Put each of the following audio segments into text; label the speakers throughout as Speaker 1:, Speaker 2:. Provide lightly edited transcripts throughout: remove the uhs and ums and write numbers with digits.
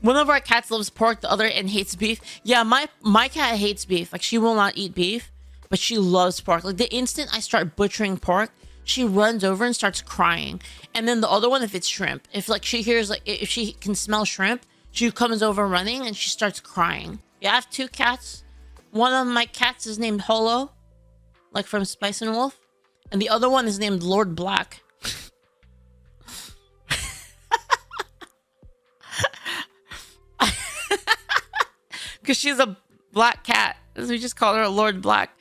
Speaker 1: One of our cats loves pork, the other and hates beef. Yeah, my cat hates beef. Like, she will not eat beef, but she loves pork. Like, the instant I start butchering pork, she runs over and starts crying. And then the other one, if it's shrimp, if like she hears, like, if she can smell shrimp, she comes over running and she starts crying. Yeah, I have 2 cats. One of my cats is named Holo, like from Spice and Wolf, and the other one is named Lord Black. Because she's a black cat, so we just call her Lord Black.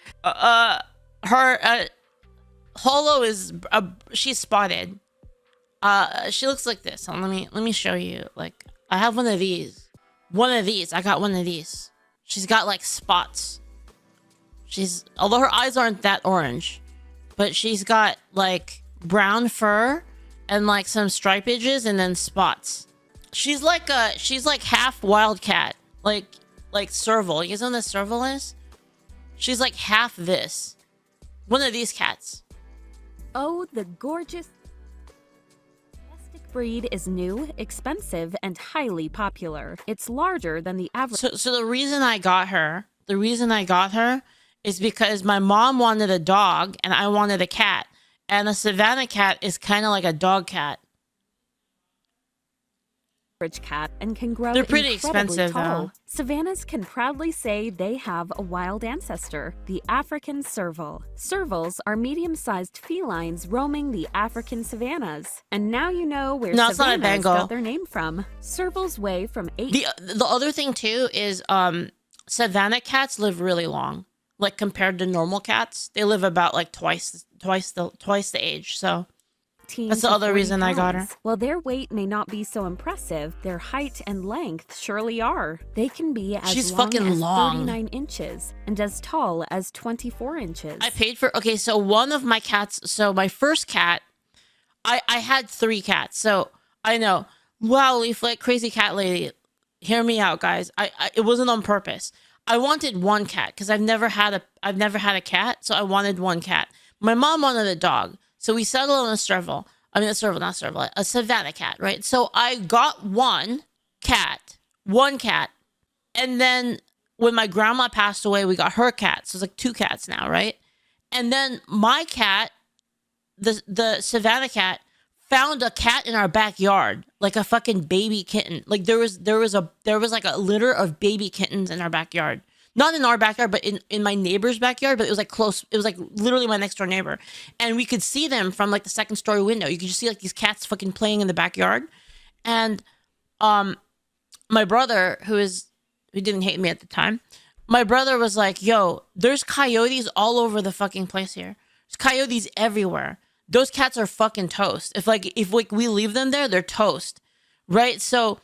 Speaker 1: Holo is she's spotted. She looks like this. So let me show you. Like, I have one of these. I got one of these. She's got like spots. Although her eyes aren't that orange, but she's got like brown fur and like some stripages and then spots. She's like half wildcat, like serval. You guys know what a serval is? She's like half this. One of these cats.
Speaker 2: Oh, the gorgeous domestic breed is new, expensive, and highly popular. It's larger than the average.
Speaker 1: So the reason I got her is because my mom wanted a dog and I wanted a cat. And a Savannah cat is kind of like a dog cat.
Speaker 2: Cat and can grow.
Speaker 1: They're pretty expensive
Speaker 2: tall.
Speaker 1: though.
Speaker 2: Savannahs can proudly say they have a wild ancestor, the African serval. Servals are medium-sized felines roaming the African savannas. And now you know where Savannahs got their name from. Servals weigh from 8.
Speaker 1: The other thing too is Savannah cats live really long. Like, compared to normal cats, they live about like twice the age. So that's the other reason I got her.
Speaker 2: While their weight may not be so impressive, their height and length surely are. They can be as long as 39 inches and as tall as 24 inches.
Speaker 1: I paid for, okay, so one of my cats, so my first cat, I had 3 cats. So I know, wow, Leaflit, crazy cat lady, hear me out, guys. It wasn't on purpose. I wanted 1 cat because I've never had a cat, so I wanted 1 cat. My mom wanted a dog. So we settled on a serval. I mean, a Savannah cat, right? So I got 1 cat. And then when my grandma passed away, we got her cat. So it's like 2 cats now, right? And then my cat, the Savannah cat, found a cat in our backyard, like a fucking baby kitten. Like there was like a litter of baby kittens in our backyard. Not in our backyard, but in my neighbor's backyard. But it was like close. It was like literally my next door neighbor. And we could see them from like the 2nd story window. You could just see like these cats fucking playing in the backyard. And my brother, who didn't hate me at the time, my brother was like, yo, there's coyotes all over the fucking place here. There's coyotes everywhere. Those cats are fucking toast. If we leave them there, they're toast. Right? So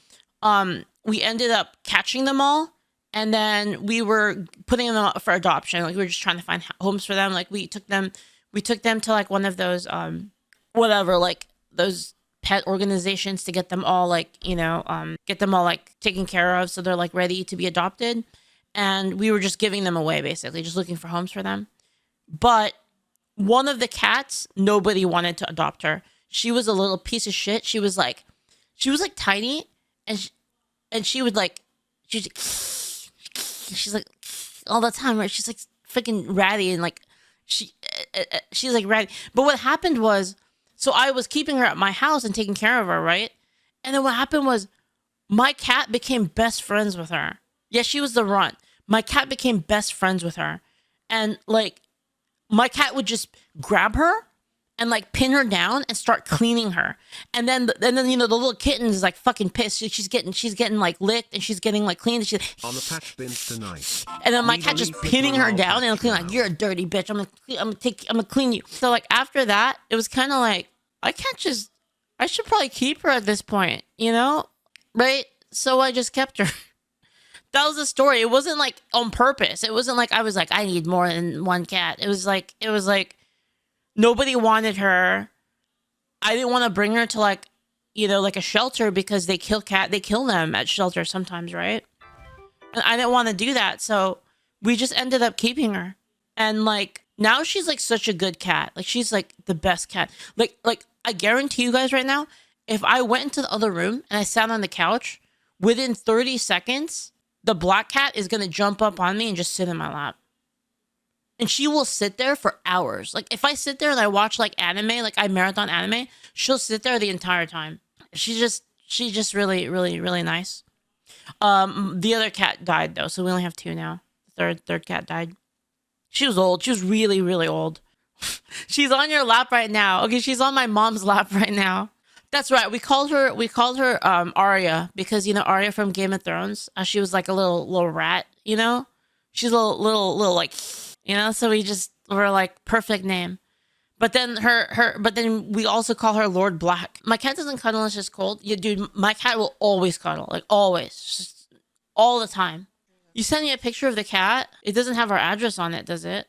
Speaker 1: we ended up catching them all. And then we were putting them up for adoption. Like, we were just trying to find homes for them. Like, we took them to like one of those, like those pet organizations to get them all like, taken care of. So they're like ready to be adopted. And we were just giving them away, basically, just looking for homes for them. But one of the cats, nobody wanted to adopt her. She was a little piece of shit. She was like tiny, and she would like, she's like all the time, right? She's like freaking ratty, and like she's like ratty. But what happened was, so I was keeping her at my house and taking care of her, right? And then what happened was, my cat became best friends with her. Yeah, she was the runt. My cat became best friends with her, and like my cat would just grab her and like pin her down and start cleaning her. And then the little kitten is like fucking pissed. She's getting like licked and she's getting like cleaned. And
Speaker 3: on the patch bins tonight.
Speaker 1: And then my cat just pinning her down and clean, like, you're a dirty bitch. I'm gonna clean you. So like after that, it was kind of like, I should probably keep her at this point, right? So I just kept her. That was the story. It wasn't like on purpose. It wasn't like I was like, I need more than 1 cat. It was like nobody wanted her. I didn't want to bring her to like, like a shelter, because they kill them at shelters sometimes, right? And I didn't want to do that. So we just ended up keeping her. And like, now she's like such a good cat. Like, she's like the best cat. Like I guarantee you guys right now, if I went into the other room and I sat on the couch within 30 seconds, the black cat is going to jump up on me and just sit in my lap. And she will sit there for hours. Like if I sit there and I watch like anime, like I marathon anime, she'll sit there the entire time. She's just really, really, really nice. The other cat died though, so we only have 2 now. The third cat died. She was old. She was really, really old. She's on your lap right now. Okay, she's on my mom's lap right now. That's right. We called her Arya because you know Arya from Game of Thrones. She was like a little rat, you know. She's a little like, you know. So we're like perfect name. But then but then we also call her Lord Black. My cat doesn't cuddle unless it's cold. Yeah, dude, my cat will always cuddle, like always, just all the time. You sent me a picture of the cat. It doesn't have our address on it, does it?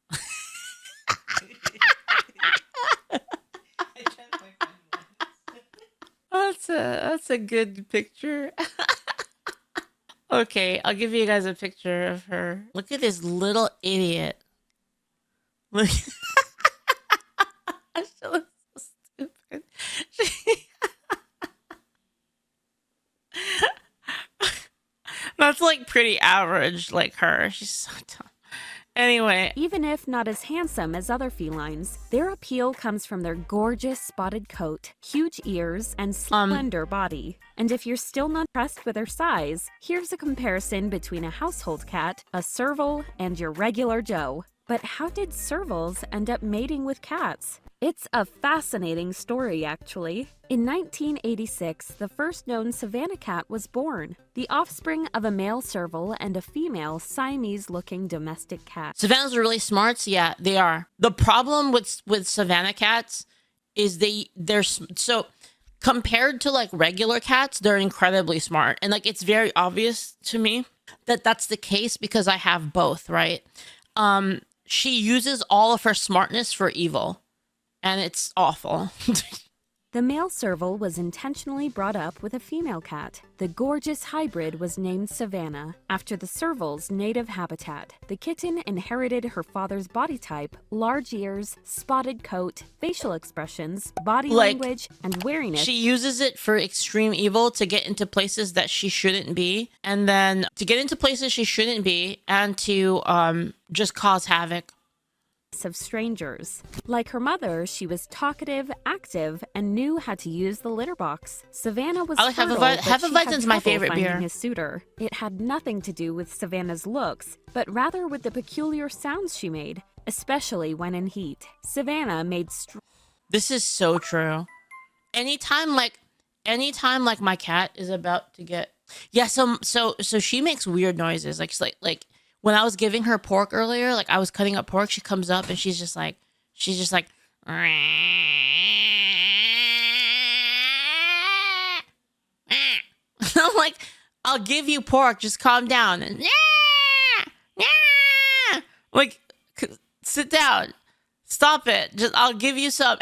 Speaker 1: That's a good picture. Okay, I'll give you guys a picture of her. Look at this little idiot. Look. She looks so stupid. That's like pretty average, like her. She's so dumb. Anyway.
Speaker 2: Even if not as handsome as other felines, their appeal comes from their gorgeous spotted coat, huge ears, and slender body. And if you're still not impressed with their size, here's a comparison between a household cat, a serval, and your regular Joe. But how did servals end up mating with cats? It's a fascinating story, actually. In 1986, the first known Savannah cat was born, the offspring of a male serval and a female Siamese-looking domestic cat.
Speaker 1: Savannahs are really smart. So yeah, they are. The problem with Savannah cats is they're so compared to like regular cats, they're incredibly smart. And like it's very obvious to me that that's the case because I have both, right? She uses all of her smartness for evil. And it's awful.
Speaker 2: The male serval was intentionally brought up with a female cat. The gorgeous hybrid was named Savannah, after the serval's native habitat. The kitten inherited her father's body type, large ears, spotted coat, facial expressions, body language, and wariness.
Speaker 1: She uses it for extreme evil to get into places that she shouldn't be, and then to get into places she shouldn't be, and to just cause havoc.
Speaker 2: Of strangers. Like her mother, she was talkative, active, and knew how to use the litter box. Savannah was fertile, but she had
Speaker 1: Hefeweizen's my favorite beer.
Speaker 2: Finding a suitor. It had nothing to do with Savannah's looks, but rather with the peculiar sounds she made, especially when in heat. Savannah made
Speaker 1: This is so true. Anytime like my cat is about to get so she makes weird noises like when I was giving her pork earlier, like I was cutting up pork, she comes up and she's just like I'm like, I'll give you pork, just calm down. And like, sit down, stop it, just I'll give you some.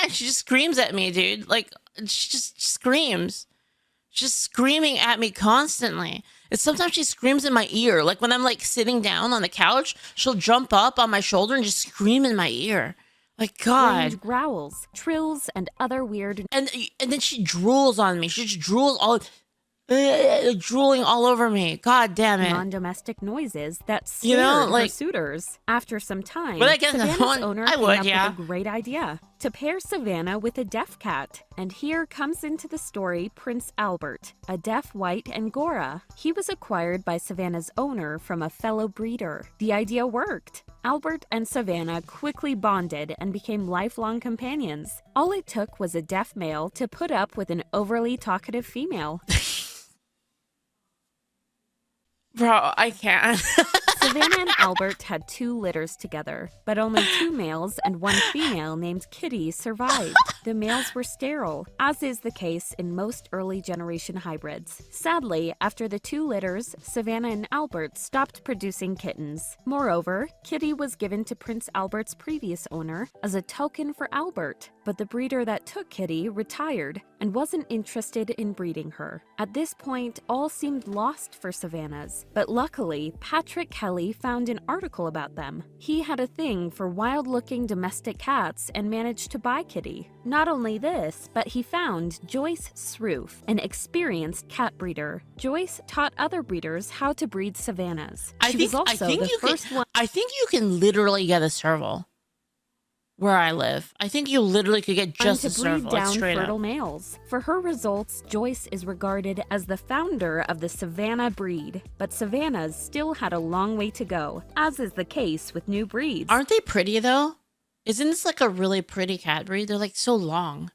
Speaker 1: She just screams at me, dude. Like she just screams. Just screaming at me constantly. And sometimes she screams in my ear. Like when I'm like sitting down on the couch, she'll jump up on my shoulder and just scream in my ear. Like God.
Speaker 2: Strange growls, trills, and other weird.
Speaker 1: And then she drools on me. She just drools drooling all over me. God damn it.
Speaker 2: Non-domestic noises that scared her suitors. After some time, Savannah's owner came up with a great idea. To pair Savannah with a deaf cat. And here comes into the story Prince Albert, a deaf white Angora. He was acquired by Savannah's owner from a fellow breeder. The idea worked. Albert and Savannah quickly bonded and became lifelong companions. All it took was a deaf male to put up with an overly talkative female.
Speaker 1: Bro, I can't.
Speaker 2: Savannah and Albert had 2 litters together, but only 2 males and 1 female named Kitty survived. The males were sterile, as is the case in most early generation hybrids. Sadly, after the 2 litters, Savannah and Albert stopped producing kittens. Moreover, Kitty was given to Prince Albert's previous owner as a token for Albert, but the breeder that took Kitty retired and wasn't interested in breeding her. At this point, all seemed lost for Savannahs, but luckily, Patrick Kelly found an article about them. He had a thing for wild-looking domestic cats and managed to buy Kitty. Not only this, but he found Joyce Sroof, an experienced cat breeder. Joyce taught other breeders how to breed Savannahs. She was also the first one.
Speaker 1: I think you can literally get a serval where I live. I think you literally could get just a
Speaker 2: to breed
Speaker 1: serval,
Speaker 2: down
Speaker 1: like straight
Speaker 2: fertile
Speaker 1: up.
Speaker 2: males. For her results, Joyce is regarded as the founder of the Savannah breed, but Savannahs still had a long way to go, as is the case with new breeds.
Speaker 1: Aren't they pretty though? Isn't this like a really pretty cat breed? They're like so long.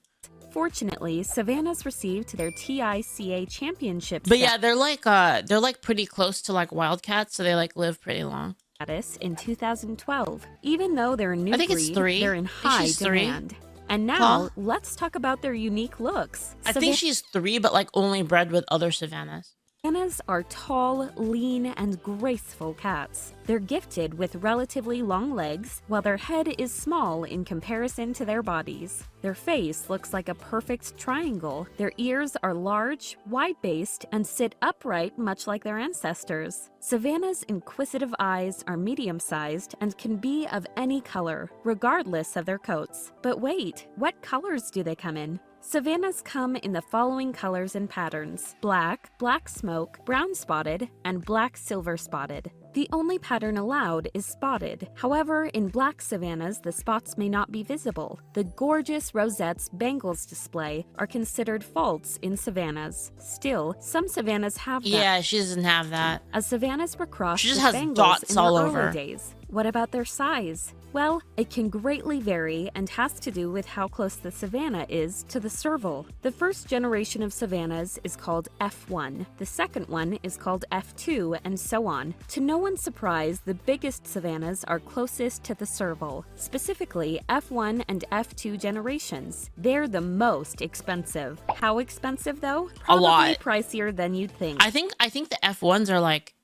Speaker 2: Fortunately, Savannahs received their TICA championship
Speaker 1: But yeah, they're like pretty close to like wildcats, so they like live pretty long.
Speaker 2: status in 2012. Even though they're a new
Speaker 1: I think it's
Speaker 2: breed,
Speaker 1: 3.
Speaker 2: they're in
Speaker 1: I think
Speaker 2: high
Speaker 1: she's 3.
Speaker 2: demand. And now,
Speaker 1: Huh?
Speaker 2: let's talk about their unique looks.
Speaker 1: I think she's 3, but like only bred with other Savannahs.
Speaker 2: Savannahs are tall, lean, and graceful cats. They're gifted with relatively long legs, while their head is small in comparison to their bodies. Their face looks like a perfect triangle. Their ears are large, wide-based, and sit upright much like their ancestors. Savannah's inquisitive eyes are medium-sized and can be of any color, regardless of their coats. But wait, what colors do they come in? Savannahs come in the following colors and patterns: black, black smoke, brown spotted, and black silver spotted. The only pattern allowed is spotted. However, in black Savannahs, the spots may not be visible. The gorgeous rosettes Bengals display are considered faults in Savannahs. Still, some Savannahs have that.
Speaker 1: Yeah, she doesn't have that.
Speaker 2: As Savannahs were crossed
Speaker 1: She just
Speaker 2: with
Speaker 1: has
Speaker 2: Bengals
Speaker 1: dots
Speaker 2: in their
Speaker 1: all
Speaker 2: early
Speaker 1: over.
Speaker 2: days. What about their size? Well, it can greatly vary and has to do with how close the Savannah is to the serval. The first generation of Savannahs is called F1, the second one is called F2, and so on. To no one's surprise, the biggest Savannahs are closest to the serval, specifically F1 and F2 generations. They're the most expensive. How expensive though?
Speaker 1: A lot.
Speaker 2: Probably pricier than you'd think.
Speaker 1: I think the F1s are like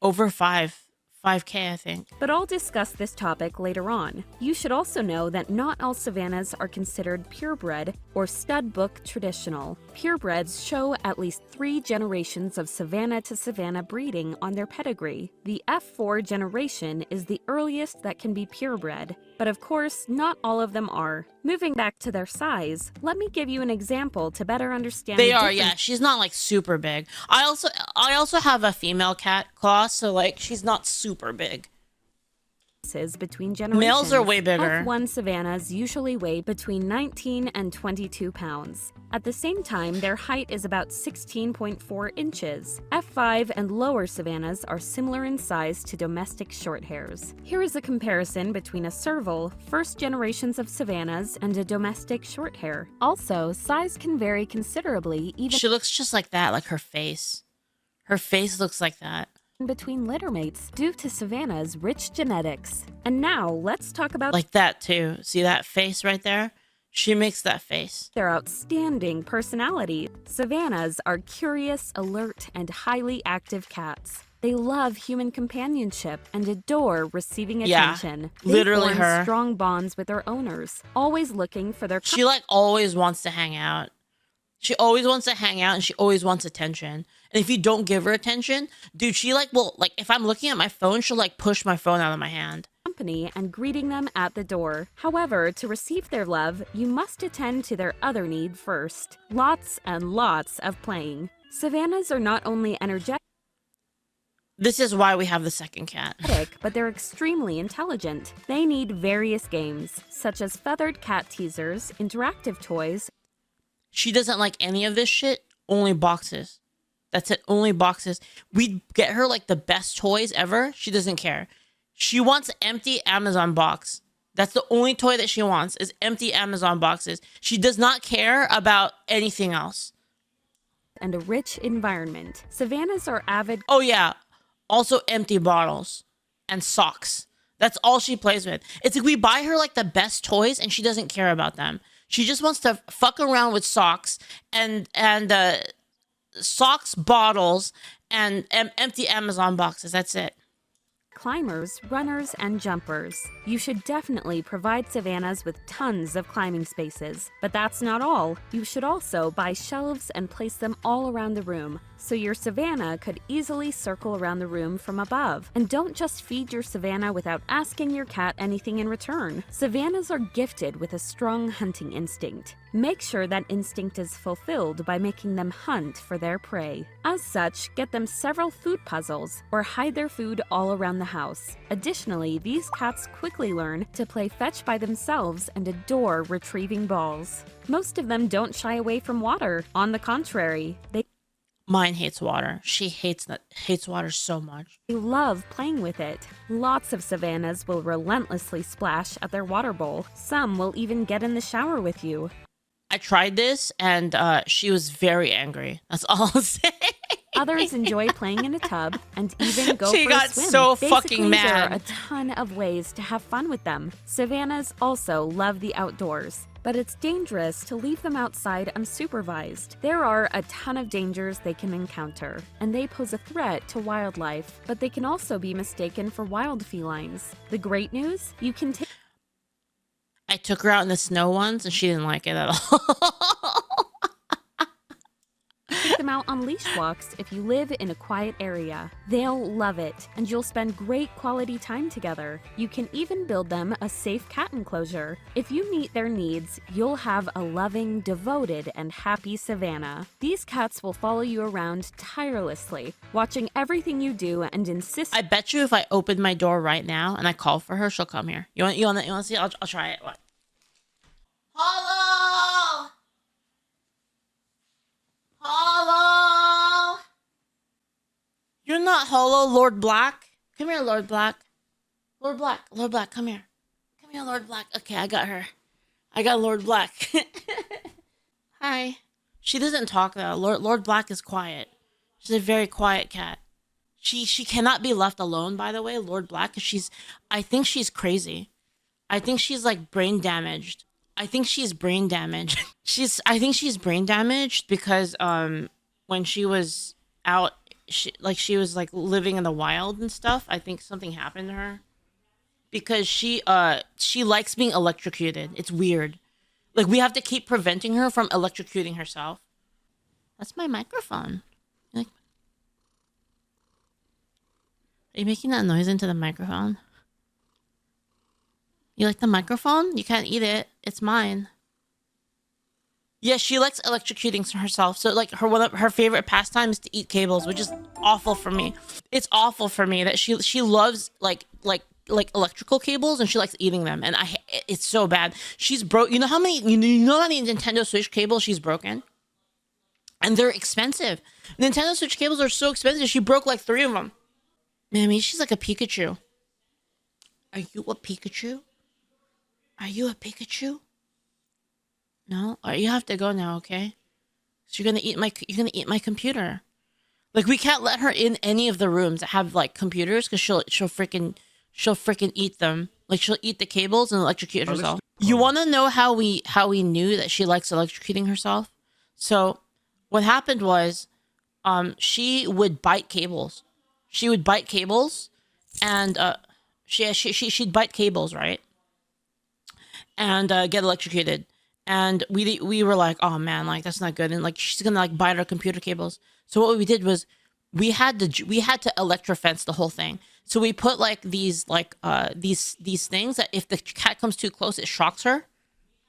Speaker 1: over 5K, I think.
Speaker 2: But I'll discuss this topic later on. You should also know that not all Savannahs are considered purebred or stud book traditional. Purebreds show at least 3 generations of Savannah to Savannah breeding on their pedigree. The F4 generation is the earliest that can be purebred, but of course, not all of them are. Moving back to their size, let me give you an example to better understand
Speaker 1: They
Speaker 2: the
Speaker 1: are, yeah. She's not like super big. I also have a female cat claw, so like she's not super big.
Speaker 2: differences between generations.
Speaker 1: Males are way bigger.
Speaker 2: F1 Savannahs usually weigh between 19 and 22 pounds. At the same time, their height is about 16.4 inches. F5 and lower Savannahs are similar in size to domestic shorthairs. Here is a comparison between a serval, first generations of Savannahs, and a domestic shorthair. Also, size can vary considerably even
Speaker 1: She looks just like that, like her face. Her face looks like that.
Speaker 2: between littermates due to Savannah's rich genetics. And now, let's talk about
Speaker 1: Like that too. See that face right there? She makes that face.
Speaker 2: their outstanding personality. Savannahs are curious, alert, and highly active cats. They love human companionship and adore receiving
Speaker 1: Yeah,
Speaker 2: attention.
Speaker 1: literally
Speaker 2: they form
Speaker 1: her.
Speaker 2: strong bonds with their owners, always looking for their
Speaker 1: She like always wants to hang out. She always wants to hang out and she always wants attention. And if you don't give her attention, dude, she like will like if I'm looking at my phone, she'll like push my phone out of my hand.
Speaker 2: company and greeting them at the door. However, to receive their love, you must attend to their other need first. Lots and lots of playing. Savannahs are not only energetic,
Speaker 1: This is why we have the second cat.
Speaker 2: but they're extremely intelligent. They need various games, such as feathered cat teasers, interactive toys,
Speaker 1: She doesn't like any of this shit. Only boxes. That's it. Only boxes. We'd get her like the best toys ever. She doesn't care. She wants an empty Amazon box. That's the only toy that she wants is empty Amazon boxes. She does not care about anything else.
Speaker 2: and a rich environment. Savannahs are avid
Speaker 1: Oh yeah. Also empty bottles and socks. That's all she plays with. It's like we buy her like the best toys and she doesn't care about them. She just wants to fuck around with socks and socks, bottles, and empty Amazon boxes. That's it.
Speaker 2: climbers, runners, and jumpers. You should definitely provide Savannahs with tons of climbing spaces. But that's not all. You should also buy shelves and place them all around the room. so your Savannah could easily circle around the room from above. And don't just feed your Savannah without asking your cat anything in return. Savannahs are gifted with a strong hunting instinct. Make sure that instinct is fulfilled by making them hunt for their prey. As such, get them several food puzzles or hide their food all around the house. Additionally, these cats quickly learn to play fetch by themselves and adore retrieving balls. Most of them don't shy away from water. On the contrary,
Speaker 1: Mine hates water. She hates water so much.
Speaker 2: They love playing with it. Lots of Savannahs will relentlessly splash at their water bowl. Some will even get in the shower with you.
Speaker 1: I tried this and she was very angry. That's all I'll say.
Speaker 2: Others enjoy playing in a tub and even go
Speaker 1: She
Speaker 2: for
Speaker 1: got
Speaker 2: a swim.
Speaker 1: so
Speaker 2: Basically,
Speaker 1: fucking
Speaker 2: there
Speaker 1: mad.
Speaker 2: are a ton of ways to have fun with them. Savannahs also love the outdoors, but it's dangerous to leave them outside unsupervised. There are a ton of dangers they can encounter, and they pose a threat to wildlife, but they can also be mistaken for wild felines. The great news? You can take
Speaker 1: I took her out in the snow once and she didn't like it at all.
Speaker 2: them out on leash walks if you live in a quiet area. They'll love it, and you'll spend great quality time together. You can even build them a safe cat enclosure. If you meet their needs, you'll have a loving, devoted, and happy Savannah. These cats will follow you around tirelessly, watching everything you do and insist.
Speaker 1: I bet you if I open my door right now and I call for her, she'll come here. You want to see? I'll try it. What? Hello. Hello. You're not Hello, Lord Black. Come here, Lord Black. Lord Black, come here. Come here, Lord Black. Okay, I got her. I got Lord Black. Hi. She doesn't talk though. Lord Black is quiet. She's a very quiet cat. She cannot be left alone, by the way, Lord Black, because I think she's crazy. I think she's like brain damaged. I think she's brain damaged. I think she's brain damaged because when she was out, she was like living in the wild and stuff. I think something happened to her because she likes being electrocuted. It's weird. Like we have to keep preventing her from electrocuting herself. That's my microphone. Like, are you making that noise into the microphone? You like the microphone? You can't eat it. It's mine. Yeah, she likes electrocuting herself. So like one of her favorite pastimes is to eat cables, which is awful for me. It's awful for me that she loves like electrical cables and she likes eating them, and it's so bad. She's broke. You know how many Nintendo Switch cables she's broken? And they're expensive. Nintendo Switch cables are so expensive. She broke like 3 of them. Mammy, she's like a Pikachu. Are you a Pikachu? Are you a Pikachu? No? You have to go now, okay? So you're gonna eat my computer. Like we can't let her in any of the rooms that have like computers because she'll freaking eat them. Like she'll eat the cables and electrocute herself. You wanna know how we knew that she likes electrocuting herself? So what happened was she would bite cables. She would bite cables and she'd bite cables, right? And get electrocuted, and we were like, oh man, like that's not good, and like she's gonna like bite our computer cables. So what we did was we had to electrofence the whole thing. So we put like these these things that if the cat comes too close, it shocks her,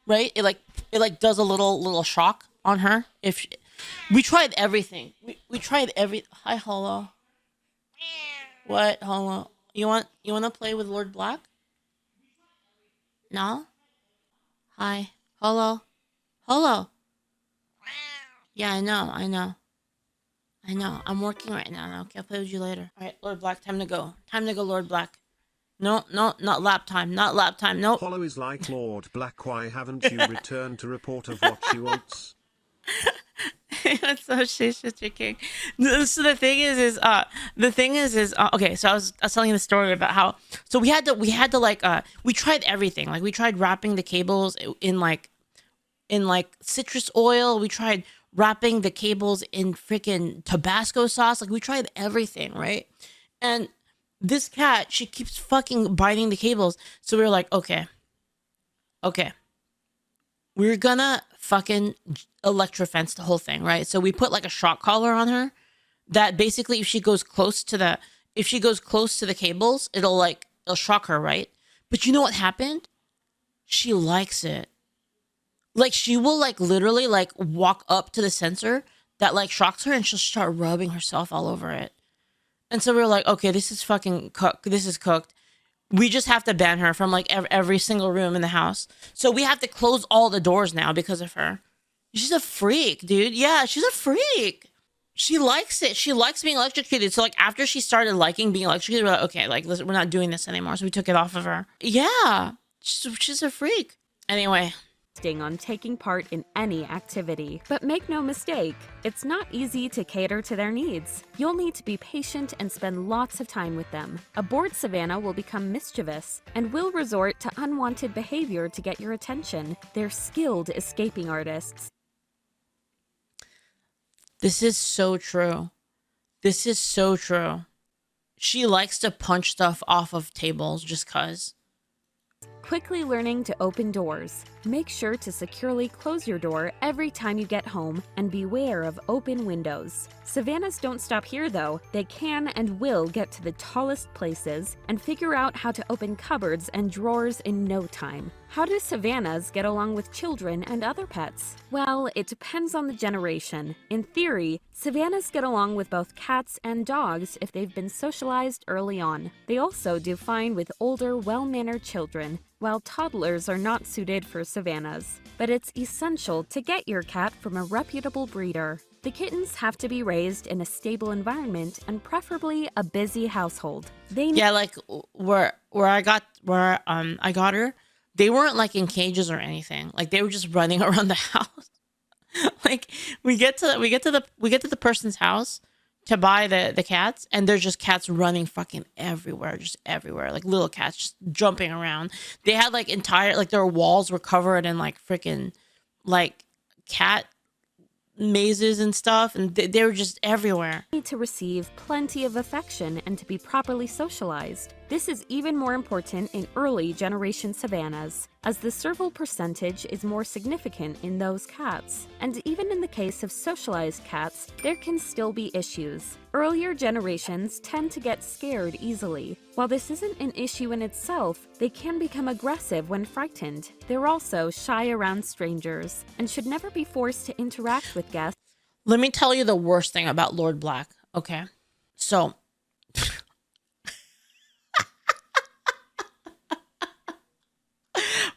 Speaker 1: right? It does a little shock on her. We tried everything, we tried every. Hi, hello. What? Hello. You want to play with Lord Black? No. Hi. Hello. Hello. Yeah, I know. I'm working right now. Okay, I'll play with you later. All right, Lord Black, time to go. Time to go, Lord Black. No, not lap time. Not lap time. Nope.
Speaker 3: Hollow is like Lord Black. Why haven't you returned to report of what she wants?
Speaker 1: That's so shit, your king. So the thing is okay. So I was telling you the story about how. So we had to like we tried everything. Like we tried wrapping the cables in like citrus oil. We tried wrapping the cables in freaking Tabasco sauce. Like we tried everything, right? And this cat, she keeps fucking biting the cables. So we were like, okay, we're gonna fucking electrofence the whole thing, right? So we put like a shock collar on her, that basically if she goes close to the cables, it'll shock her, right? But you know what happened? She likes it. Like she will like literally like walk up to the sensor that like shocks her and she'll start rubbing herself all over it. And so we were like, okay, this is fucking cooked. This is cooked. We just have to ban her from like every single room in the house. So we have to close all the doors now because of her. She's a freak, dude. Yeah, she's a freak. She likes it. She likes being electrocuted. So like after she started liking being electrocuted, we're like, okay, like listen, we're not doing this anymore. So we took it off of her. Yeah, she's a freak. Anyway.
Speaker 2: On taking part in any activity. But make no mistake, it's not easy to cater to their needs. You'll need to be patient and spend lots of time with them. A bored Savannah will become mischievous and will resort to unwanted behavior to get your attention. They're skilled escaping artists.
Speaker 1: This is so true. This is so true. She likes to punch stuff off of tables just 'cause.
Speaker 2: Quickly learning to open doors. Make sure to securely close your door every time you get home and beware of open windows. Savannahs don't stop here though. They can and will get to the tallest places and figure out how to open cupboards and drawers in no time. How do Savannahs get along with children and other pets? Well, it depends on the generation. In theory, Savannahs get along with both cats and dogs if they've been socialized early on. They also do fine with older, well-mannered children, while toddlers are not suited for Savannahs. But it's essential to get your cat from a reputable breeder. The kittens have to be raised in a stable environment and preferably a busy household.
Speaker 1: Yeah, like where I got her, they weren't like in cages or anything. Like they were just running around the house. Like we get to the person's house to buy the cats, and there's just cats running fucking everywhere, just everywhere. Like little cats just jumping around. They had like their walls were covered in like freaking like cat mazes and stuff, and they were just everywhere.
Speaker 2: Need to receive plenty of affection and to be properly socialized. This is even more important in early generation Savannahs, as the serval percentage is more significant in those cats. And even in the case of socialized cats, there can still be issues. Earlier generations tend to get scared easily. While this isn't an issue in itself, they can become aggressive when frightened. They're also shy around strangers and should never be forced to interact with guests.
Speaker 1: Let me tell you the worst thing about Lord Black, okay? So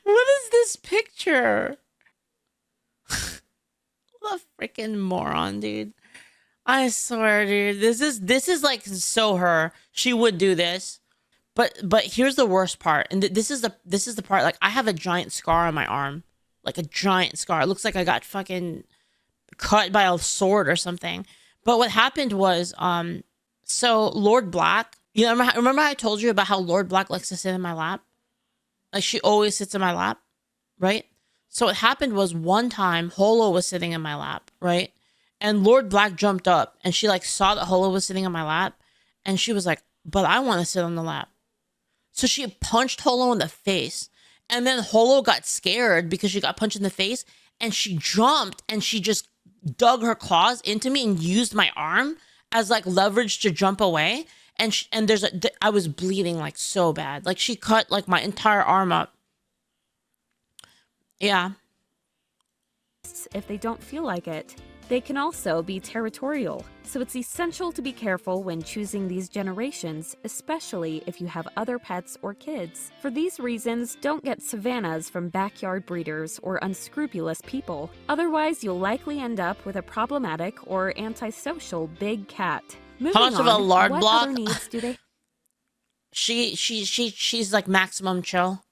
Speaker 1: what is this picture? What a freaking moron, dude. I swear, dude. This is like so her. She would do this. But here's the worst part. And this is the part, like I have a giant scar on my arm. Like a giant scar. It looks like I got fucking cut by a sword or something. But what happened was so Lord Black, you know, remember I told you about how Lord Black likes to sit in my lap? Like she always sits in my lap, right? So what happened was one time Holo was sitting in my lap, right? And Lord Black jumped up and she like saw that Holo was sitting on my lap and she was like, but I want to sit on the lap. So she punched Holo in the face. And then Holo got scared because she got punched in the face and she jumped and she just dug her claws into me and used my arm as like leverage to jump away. And I was bleeding like so bad. Like she cut like my entire arm up. Yeah.
Speaker 2: If they don't feel like it. They can also be territorial, so it's essential to be careful when choosing these generations, especially if you have other pets or kids. For these reasons, don't get Savannahs from backyard breeders or unscrupulous people. Otherwise, you'll likely end up with a problematic or antisocial big cat. Moving
Speaker 1: How much of a lard
Speaker 2: what
Speaker 1: block?
Speaker 2: Other needs do they
Speaker 1: She's like maximum chill.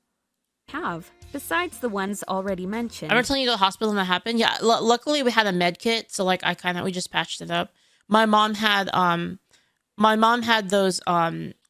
Speaker 2: have? Besides the ones already mentioned.
Speaker 1: I remember telling you the hospital when that happened. Yeah, luckily we had a med kit, so like we just patched it up. My mom had those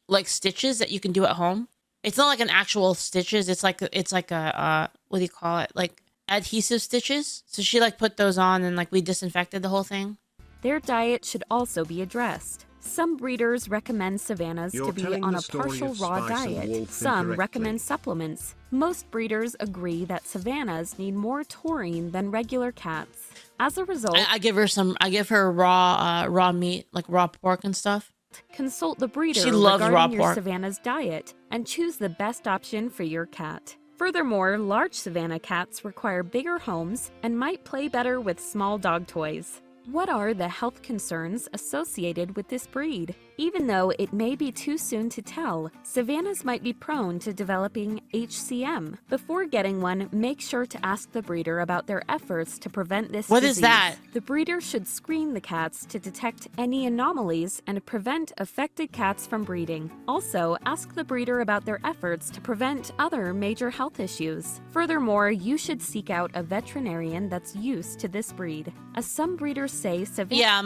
Speaker 1: like stitches that you can do at home. It's not like an actual stitches. It's like a what do you call it? Like adhesive stitches. So she like put those on and like we disinfected the whole thing.
Speaker 2: Their diet should also be addressed. Some breeders recommend savannas
Speaker 3: You're
Speaker 2: to be
Speaker 3: telling
Speaker 2: on
Speaker 3: the
Speaker 2: a
Speaker 3: story
Speaker 2: partial
Speaker 3: of
Speaker 2: raw
Speaker 3: Spice and
Speaker 2: diet.
Speaker 3: Wolf
Speaker 2: Some
Speaker 3: incorrectly.
Speaker 2: recommend supplements. Most breeders agree that savannas need more taurine than regular cats. As a result,
Speaker 1: I give her some. I give her raw meat, like raw pork and stuff.
Speaker 2: consult the breeder
Speaker 1: She loves
Speaker 2: regarding
Speaker 1: raw
Speaker 2: your
Speaker 1: pork.
Speaker 2: savanna's diet and choose the best option for your cat. Furthermore, large savanna cats require bigger homes and might play better with small dog toys. What are the health concerns associated with this breed? Even though it may be too soon to tell, savannas might be prone to developing HCM. Before getting one, make sure to ask the breeder about their efforts to prevent this
Speaker 1: What
Speaker 2: disease.
Speaker 1: is that?
Speaker 2: The breeder should screen the cats to detect any anomalies and prevent affected cats from breeding. Also, ask the breeder about their efforts to prevent other major health issues. Furthermore, you should seek out a veterinarian that's used to this breed. As some breeders say, savannas
Speaker 1: Yeah,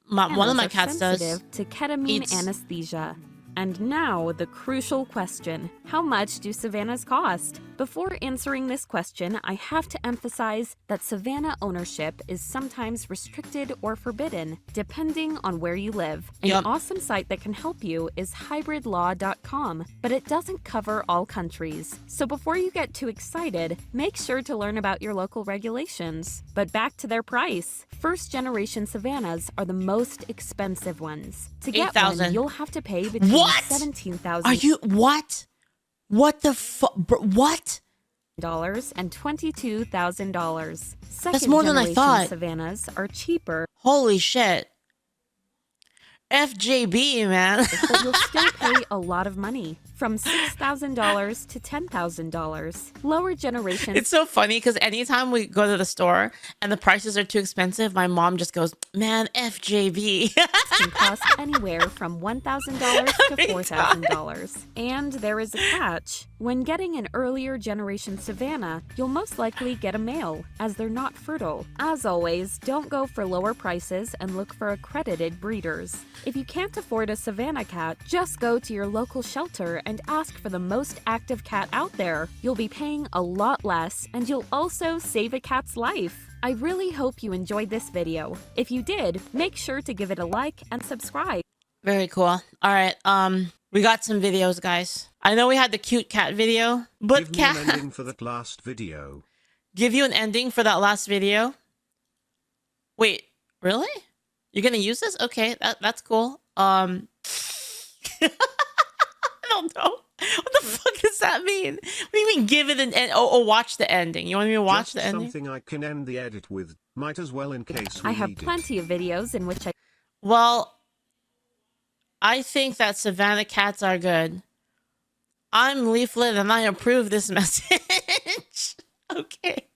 Speaker 1: one of my
Speaker 2: are
Speaker 1: cats does.
Speaker 2: sensitive to ketamine
Speaker 1: Eats-
Speaker 2: anesthesia. And now, the crucial question. How much do savannas cost? Before answering this question, I have to emphasize that savanna ownership is sometimes restricted or forbidden, depending on where you live. An
Speaker 1: Yup.
Speaker 2: awesome site that can help you is hybridlaw.com, but it doesn't cover all countries. So before you get too excited, make sure to learn about your local regulations. But back to their price. First-generation savannas are the most expensive ones. To get one,
Speaker 1: $8,000.
Speaker 2: you'll have to pay between
Speaker 1: What?
Speaker 2: $17,000
Speaker 1: Are you what? What the fuck? What?
Speaker 2: and $22,000.
Speaker 1: That's more than I
Speaker 2: Second-generation
Speaker 1: thought.
Speaker 2: savannas are cheaper,
Speaker 1: Holy shit. FJB, man.
Speaker 2: but you'll still pay a lot of money, from $6,000 to $10,000. Lower generations
Speaker 1: It's so funny because anytime we go to the store and the prices are too expensive, my mom just goes, man, FJB.
Speaker 2: can cost anywhere from $1,000 to $4,000. And there is a catch. When getting an earlier generation savanna, you'll most likely get a male, as they're not fertile. As always, don't go for lower prices and look for accredited breeders. If you can't afford a savanna cat, just go to your local shelter and ask for the most active cat out there. You'll be paying a lot less, and you'll also save a cat's life. I really hope you enjoyed this video. If you did, make sure to give it a like and subscribe.
Speaker 1: Very cool. All right. We got some videos, guys. I know we had the cute cat video, but
Speaker 3: Give me an ending for that last video.
Speaker 1: give you an ending for that last video. Wait, really? You're gonna use this? Okay, that's cool. I don't know. What the fuck does that mean? What do you mean give it an end? Oh, watch the ending. You want me to watch
Speaker 3: Just
Speaker 1: the ending?
Speaker 3: something I can end the edit with. Might as well in case we
Speaker 2: I have
Speaker 3: need it.
Speaker 2: plenty of videos in which I
Speaker 1: Well, I think that Savannah cats are good. I'm Leaflit and I approve this message. Okay.